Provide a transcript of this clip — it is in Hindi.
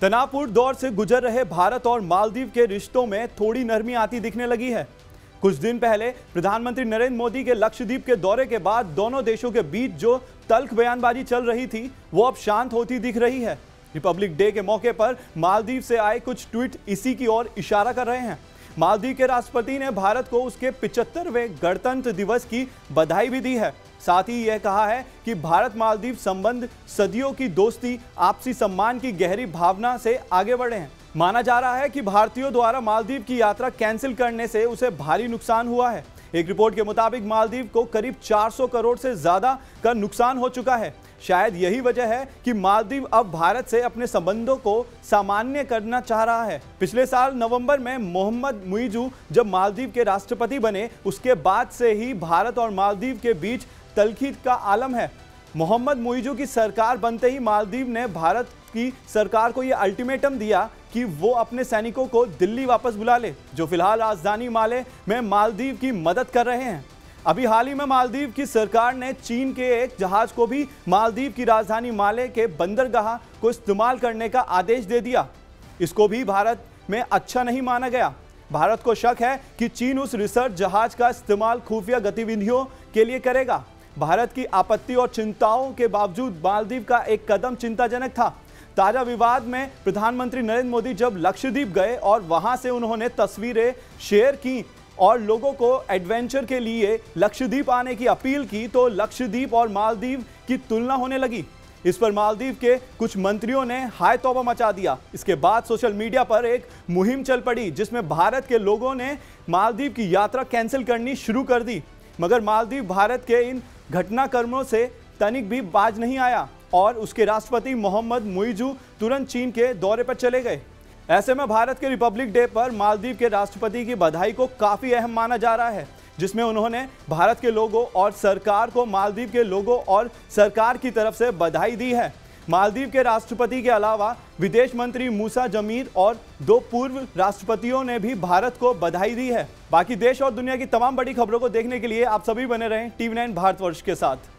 तनावपूर्ण दौर से गुजर रहे भारत और मालदीव के रिश्तों में थोड़ी नरमी आती दिखने लगी है। कुछ दिन पहले प्रधानमंत्री नरेंद्र मोदी के लक्षद्वीप के दौरे के बाद दोनों देशों के बीच जो तल्ख बयानबाजी चल रही थी वो अब शांत होती दिख रही है। रिपब्लिक डे के मौके पर मालदीव से आए कुछ ट्वीट इसी की ओर इशारा कर रहे हैं। मालदीव के राष्ट्रपति ने भारत को उसके 75वें गणतंत्र दिवस की बधाई भी दी है। साथ ही यह कहा है कि भारत मालदीव संबंध सदियों की दोस्ती, आपसी सम्मान की गहरी भावना से आगे बढ़े हैं। माना जा रहा है कि भारतीयों द्वारा मालदीव की यात्रा कैंसिल करने से उसे भारी नुकसान हुआ है। एक रिपोर्ट के मुताबिक मालदीव को करीब 400 करोड़ से ज्यादा का नुकसान हो चुका है। शायद यही वजह है कि मालदीव अब भारत से अपने संबंधों को सामान्य करना चाह रहा है। पिछले साल नवंबर में मोहम्मद मुइज़ू जब मालदीव के राष्ट्रपति बने, उसके बाद से ही भारत और मालदीव के बीच तल्खी का आलम है। मोहम्मद मुइज़ू की सरकार बनते ही मालदीव ने भारत की सरकार को यह अल्टीमेटम दिया कि वो अपने सैनिकों को दिल्ली वापस बुला ले, जो फिलहाल राजधानी माले में मालदीव की मदद कर रहे हैं। अभी हाल ही में मालदीव की सरकार ने चीन के एक जहाज को भी मालदीव की राजधानी माले के बंदरगाह को इस्तेमाल करने का आदेश दे दिया। इसको भी भारत में अच्छा नहीं माना गया। भारत को शक है कि चीन उस रिसर्च जहाज का इस्तेमाल खुफिया गतिविधियों के लिए करेगा। भारत की आपत्ति और चिंताओं के बावजूद मालदीव का एक कदम चिंताजनक था। ताजा विवाद में प्रधानमंत्री नरेंद्र मोदी जब लक्षद्वीप गए और वहां से उन्होंने तस्वीरें शेयर की और लोगों को एडवेंचर के लिए लक्षद्वीप आने की अपील की, तो लक्षद्वीप और मालदीव की तुलना होने लगी। इस पर मालदीव के कुछ मंत्रियों ने हाय तौबा मचा दिया। इसके बाद सोशल मीडिया पर एक मुहिम चल पड़ी जिसमें भारत के लोगों ने मालदीव की यात्रा कैंसिल करनी शुरू कर दी। मगर मालदीव भारत के इन घटनाक्रमों से तनिक भी बाज नहीं आया और उसके राष्ट्रपति मोहम्मद मुइज़ू तुरंत चीन के दौरे पर चले गए। ऐसे में भारत के रिपब्लिक डे पर मालदीव के राष्ट्रपति की बधाई को काफ़ी अहम माना जा रहा है, जिसमें उन्होंने भारत के लोगों और सरकार को मालदीव के लोगों और सरकार की तरफ से बधाई दी है। मालदीव के राष्ट्रपति के अलावा विदेश मंत्री मूसा जमीर और 2 पूर्व राष्ट्रपतियों ने भी भारत को बधाई दी है। बाकी देश और दुनिया की तमाम बड़ी खबरों को देखने के लिए आप सभी बने रहें TV9 भारतवर्ष के साथ।